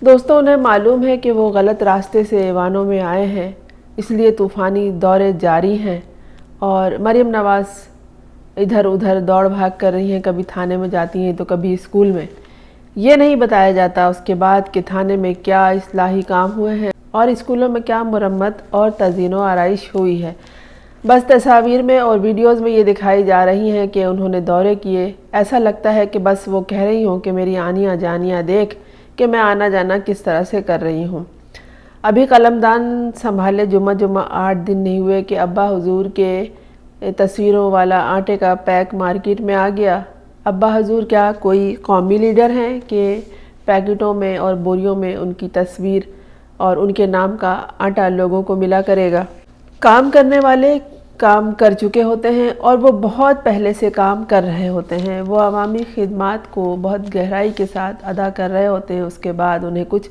دوستوں انہیں معلوم ہے کہ وہ غلط راستے سے ایوانوں میں آئے ہیں، اس لیے طوفانی دورے جاری ہیں اور مریم نواز ادھر ادھر دوڑ بھاگ کر رہی ہیں، کبھی تھانے میں جاتی ہیں تو کبھی اسکول میں۔ یہ نہیں بتایا جاتا اس کے بعد کہ تھانے میں کیا اصلاحی کام ہوئے ہیں اور اسکولوں میں کیا مرمت اور تزئین و آرائش ہوئی ہے۔ بس تصاویر میں اور ویڈیوز میں یہ دکھائی جا رہی ہیں کہ انہوں نے دورے کیے، ایسا لگتا ہے کہ بس وہ کہہ رہی ہوں کہ میری آنیاں جانیاں دیکھ کہ میں آنا جانا کس طرح سے کر رہی ہوں۔ ابھی قلمدان سنبھالے جمعہ 8 دن نہیں ہوئے کہ ابا حضور کے تصویروں والا آٹے کا پیک مارکیٹ میں آ گیا۔ ابا حضور کیا کوئی قومی لیڈر ہیں کہ پیکٹوں میں اور بوریوں میں ان کی تصویر اور ان کے نام کا آٹا لوگوں کو ملا کرے گا؟ کام کرنے والے کام کر چکے ہوتے ہیں اور وہ بہت پہلے سے کام کر رہے ہوتے ہیں، وہ عوامی خدمات کو بہت گہرائی کے ساتھ ادا کر رہے ہوتے ہیں، اس کے بعد انہیں کچھ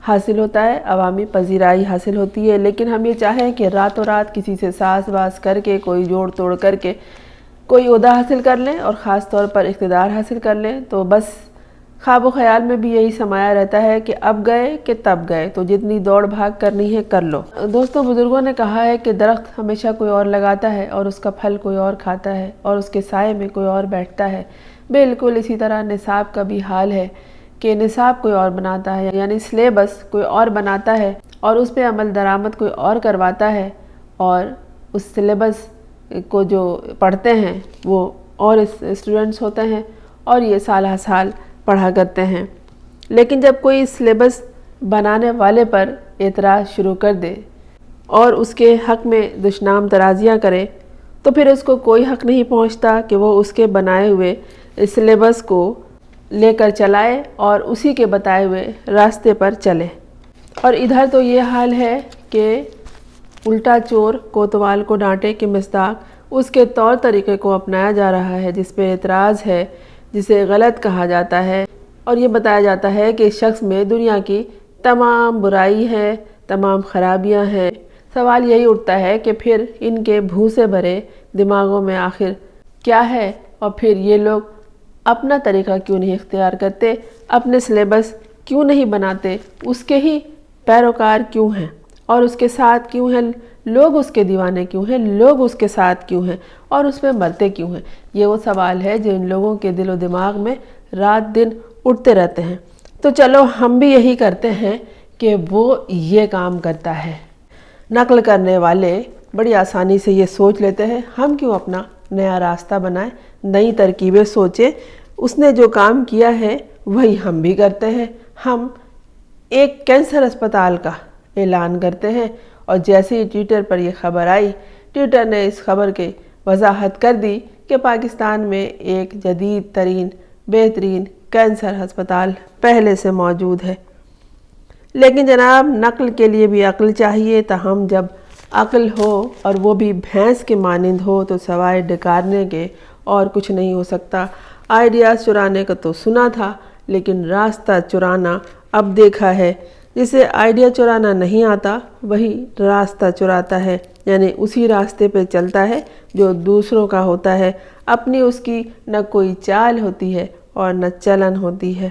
حاصل ہوتا ہے، عوامی پذیرائی حاصل ہوتی ہے۔ لیکن ہم یہ چاہیں کہ راتوں رات کسی سے ساز باز کر کے، کوئی جوڑ توڑ کر کے کوئی عہدہ حاصل کر لیں اور خاص طور پر اقتدار حاصل کر لیں تو بس خواب و خیال میں بھی یہی سمایا رہتا ہے کہ اب گئے کہ تب گئے، تو جتنی دوڑ بھاگ کرنی ہے کر لو۔ دوستوں، بزرگوں نے کہا ہے کہ درخت ہمیشہ کوئی اور لگاتا ہے اور اس کا پھل کوئی اور کھاتا ہے اور اس کے سائے میں کوئی اور بیٹھتا ہے۔ بالکل اسی طرح نصاب کا بھی حال ہے کہ نصاب کوئی اور بناتا ہے، یعنی سلیبس کوئی اور بناتا ہے اور اس پہ عمل درآمد کوئی اور کرواتا ہے، اور اس سلیبس کو جو پڑھتے ہیں وہ اور اسٹوڈنٹس ہوتے ہیں اور یہ سالہ سال پڑھا کرتے ہیں۔ لیکن جب کوئی سلیبس بنانے والے پر اعتراض شروع کر دے اور اس کے حق میں دشنام ترازیاں کرے تو پھر اس کو کوئی حق نہیں پہنچتا کہ وہ اس کے بنائے ہوئے سلیبس کو لے کر چلائے اور اسی کے بتائے ہوئے راستے پر چلے۔ اور ادھر تو یہ حال ہے کہ الٹا چور کوتوال کو ڈانٹے کے مصداق اس کے طور طریقے کو اپنایا جا رہا ہے جس پہ اعتراض ہے، جسے غلط کہا جاتا ہے، اور یہ بتایا جاتا ہے کہ اس شخص میں دنیا کی تمام برائی ہے، تمام خرابیاں ہیں۔ سوال یہی اٹھتا ہے کہ پھر ان کے بھوسے بھرے دماغوں میں آخر کیا ہے، اور پھر یہ لوگ اپنا طریقہ کیوں نہیں اختیار کرتے، اپنے سلیبس کیوں نہیں بناتے، اس کے ہی پیروکار کیوں ہیں اور اس کے ساتھ کیوں ہیں، لوگ اس کے دیوانے کیوں ہیں، لوگ اس کے ساتھ کیوں ہیں اور اس میں مرتے کیوں ہیں؟ یہ وہ سوال ہے جو ان لوگوں کے دل و دماغ میں رات دن اٹھتے رہتے ہیں۔ تو چلو ہم بھی یہی کرتے ہیں کہ وہ یہ کام کرتا ہے۔ نقل کرنے والے بڑی آسانی سے یہ سوچ لیتے ہیں، ہم کیوں اپنا نیا راستہ بنائیں، نئی ترکیبیں سوچیں، اس نے جو کام کیا ہے وہی ہم بھی کرتے ہیں۔ ہم ایک کینسر اسپتال کا اعلان کرتے ہیں اور جیسے ہی ٹویٹر پر یہ خبر آئی، ٹویٹر نے اس خبر کی وضاحت کر دی کہ پاکستان میں ایک جدید ترین بہترین کینسر ہسپتال پہلے سے موجود ہے۔ لیکن جناب، نقل کے لیے بھی عقل چاہیے، تاہم جب عقل ہو اور وہ بھی بھینس کے مانند ہو تو سوائے ڈکارنے کے اور کچھ نہیں ہو سکتا۔ آئیڈیاز چرانے کا تو سنا تھا، لیکن راستہ چرانا اب دیکھا ہے۔ جسے آئیڈیا چرانا نہیں آتا وہی راستہ چراتا ہے، یعنی اسی راستے پہ چلتا ہے جو دوسروں کا ہوتا ہے، اپنی اس کی نہ کوئی چال ہوتی ہے اور نہ چلن ہوتی ہے۔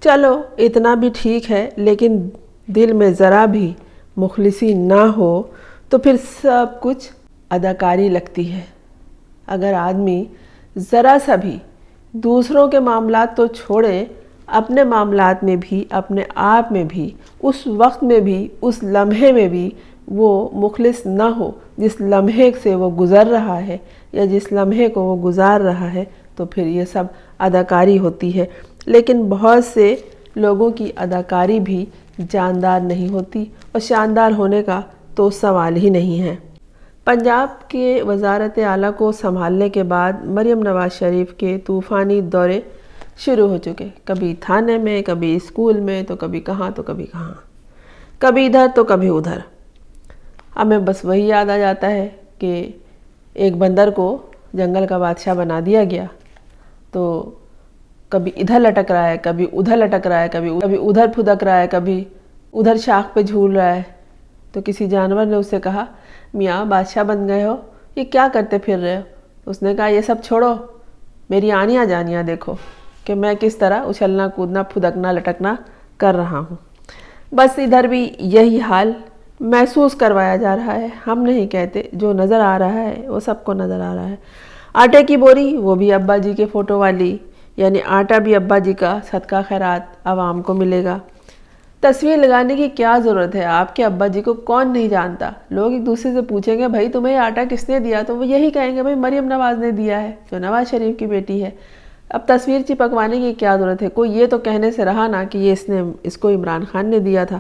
چلو اتنا بھی ٹھیک ہے، لیکن دل میں ذرا بھی مخلصی نہ ہو تو پھر سب کچھ اداکاری لگتی ہے۔ اگر آدمی ذرا سا بھی دوسروں کے معاملات تو چھوڑے، اپنے معاملات میں بھی، اپنے آپ میں بھی، اس وقت میں بھی، اس لمحے میں بھی وہ مخلص نہ ہو جس لمحے سے وہ گزر رہا ہے یا جس لمحے کو وہ گزار رہا ہے، تو پھر یہ سب اداکاری ہوتی ہے۔ لیکن بہت سے لوگوں کی اداکاری بھی جاندار نہیں ہوتی اور شاندار ہونے کا تو سوال ہی نہیں ہے۔ پنجاب کے وزارت اعلیٰ کو سنبھالنے کے بعد مریم نواز شریف کے طوفانی دورے شروع ہو چکے، کبھی تھانے میں، کبھی اسکول میں، تو کبھی کہاں تو کبھی کہاں، کبھی ادھر تو کبھی ادھر۔ ہمیں بس وہی یاد آ جاتا ہے کہ ایک بندر کو جنگل کا بادشاہ بنا دیا گیا، تو کبھی ادھر لٹک رہا ہے، کبھی ادھر لٹک رہا ہے، کبھی ادھر پھدک رہا ہے، کبھی ادھر شاخ پہ جھول رہا ہے۔ تو کسی جانور نے اس سے کہا، میاں بادشاہ بن گئے ہو، یہ کیا کرتے پھر رہے ہو؟ اس نے کہا، یہ سب چھوڑو، میری آنیاں جانیاں دیکھو کہ میں کس طرح اچھلنا کودنا پھدکنا لٹکنا کر رہا ہوں۔ بس ادھر بھی یہی حال محسوس کروایا جا رہا ہے، ہم نہیں کہتے، جو نظر آ رہا ہے وہ سب کو نظر آ رہا ہے۔ آٹے کی بوری وہ بھی ابا جی کے فوٹو والی، یعنی آٹا بھی ابا جی کا صدقہ خیرات عوام کو ملے گا۔ تصویر لگانے کی کیا ضرورت ہے؟ آپ کے ابا جی کو کون نہیں جانتا؟ لوگ ایک دوسرے سے پوچھیں گے بھائی تمہیں یہ آٹا کس نے دیا، تو وہ یہی کہیں گے بھائی مریم نواز نے دیا ہے، جو نواز شریف کی بیٹی ہے۔ اب تصویر چپکوانے کی کیا ضرورت ہے؟ کوئی یہ تو کہنے سے رہا نہ کہ یہ اس کو عمران خان نے دیا تھا۔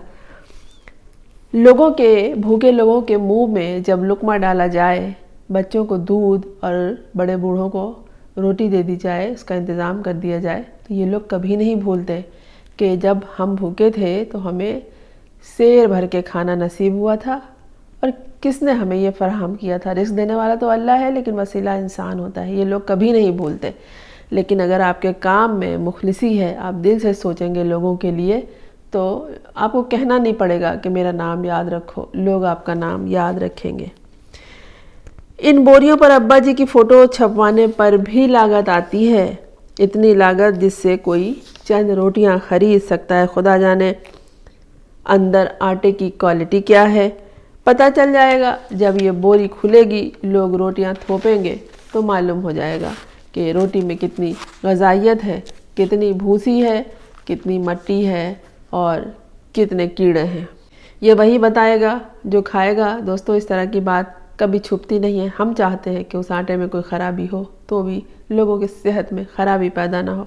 بھوکے لوگوں کے منہ میں جب لقمہ ڈالا جائے، بچوں کو دودھ اور بڑے بوڑھوں کو روٹی دے دی جائے، اس کا انتظام کر دیا جائے، تو یہ لوگ کبھی نہیں بھولتے کہ جب ہم بھوکے تھے تو ہمیں سیر بھر کے کھانا نصیب ہوا تھا، اور کس نے ہمیں یہ فراہم کیا تھا؟ رزق دینے والا تو اللہ ہے، لیکن وسیلہ انسان ہوتا ہے، یہ لوگ کبھی نہیں بھولتے۔ لیکن اگر آپ کے کام میں مخلصی ہے، آپ دل سے سوچیں گے لوگوں کے لیے، تو آپ کو کہنا نہیں پڑے گا کہ میرا نام یاد رکھو، لوگ آپ کا نام یاد رکھیں گے۔ ان بوریوں پر ابا جی کی فوٹو چھپوانے پر بھی لاگت آتی ہے، اتنی لاگت جس سے کوئی چند روٹیاں خرید سکتا ہے۔ خدا جانے اندر آٹے کی کوالٹی کیا ہے، پتہ چل جائے گا جب یہ بوری کھلے گی، لوگ روٹیاں تھوپیں گے تو معلوم ہو جائے گا کہ روٹی میں کتنی غذائیت ہے، کتنی بھوسی ہے، کتنی مٹی ہے اور کتنے کیڑے ہیں۔ یہ وہی بتائے گا جو کھائے گا۔ دوستو، اس طرح کی بات کبھی چھپتی نہیں ہے۔ ہم چاہتے ہیں کہ اس آٹے میں کوئی خرابی ہو تو بھی لوگوں کی صحت میں خرابی پیدا نہ ہو۔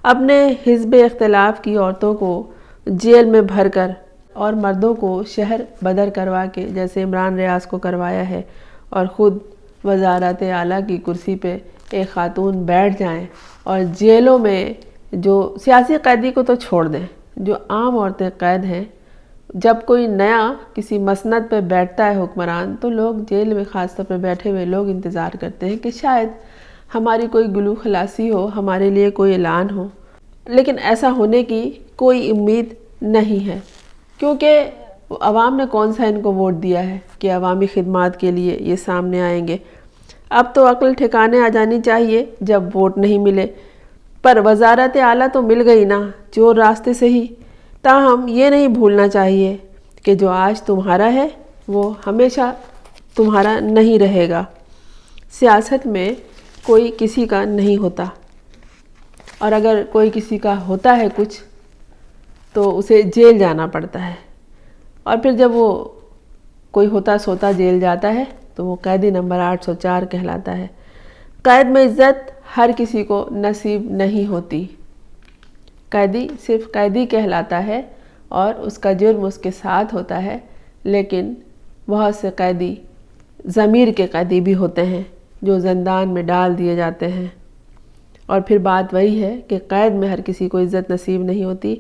اپنے حزب اختلاف کی عورتوں کو جیل میں بھر کر اور مردوں کو شہر بدر کروا کے، جیسے عمران ریاض کو کروایا ہے، اور خود وزارت اعلیٰ کی کرسی پہ ایک خاتون بیٹھ جائیں، اور جیلوں میں جو سیاسی قیدی کو تو چھوڑ دیں، جو عام عورتیں قید ہیں، جب کوئی نیا کسی مسند پہ بیٹھتا ہے حکمران، تو لوگ جیل میں خاص طور پہ بیٹھے ہوئے لوگ انتظار کرتے ہیں کہ شاید ہماری کوئی گلو خلاصی ہو، ہمارے لیے کوئی اعلان ہو، لیکن ایسا ہونے کی کوئی امید نہیں ہے، کیونکہ عوام نے کون سا ان کو ووٹ دیا ہے کہ عوامی خدمات کے لیے یہ سامنے آئیں گے۔ اب تو عقل ٹھکانے آ جانی چاہیے جب ووٹ نہیں ملے، پر وزارت اعلیٰ تو مل گئی نا، چور راستے سے ہی۔ تاہم یہ نہیں بھولنا چاہیے کہ جو آج تمہارا ہے وہ ہمیشہ تمہارا نہیں رہے گا۔ سیاست میں کوئی کسی کا نہیں ہوتا، اور اگر کوئی کسی کا ہوتا ہے کچھ تو اسے جیل جانا پڑتا ہے، اور پھر جب وہ کوئی ہوتا سوتا جیل جاتا ہے تو وہ قیدی نمبر 804 کہلاتا ہے۔ قید میں عزت ہر کسی کو نصیب نہیں ہوتی، قیدی صرف قیدی کہلاتا ہے اور اس کا جرم اس کے ساتھ ہوتا ہے، لیکن بہت سے قیدی ضمیر کے قیدی بھی ہوتے ہیں جو زندان میں ڈال دیے جاتے ہیں۔ اور پھر بات وہی ہے کہ قید میں ہر کسی کو عزت نصیب نہیں ہوتی،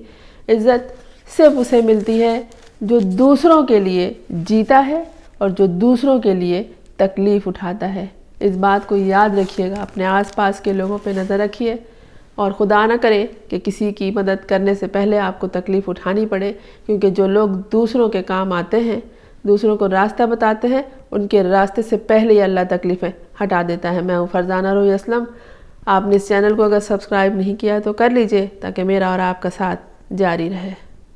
عزت صرف اسے ملتی ہے جو دوسروں کے لیے جیتا ہے اور جو دوسروں کے لیے تکلیف اٹھاتا ہے۔ اس بات کو یاد رکھیے گا، اپنے آس پاس کے لوگوں پہ نظر رکھیے، اور خدا نہ کرے کہ کسی کی مدد کرنے سے پہلے آپ کو تکلیف اٹھانی پڑے، کیونکہ جو لوگ دوسروں کے کام آتے ہیں، دوسروں کو راستہ بتاتے ہیں، ان کے راستے سے پہلے ہی اللہ تکلیفیں ہٹا دیتا ہے۔ میں ہوں فرزانہ روحی اسلم۔ آپ نے اس چینل کو اگر سبسکرائب نہیں کیا تو کر لیجئے تاکہ میرا اور آپ کا ساتھ جاری رہے۔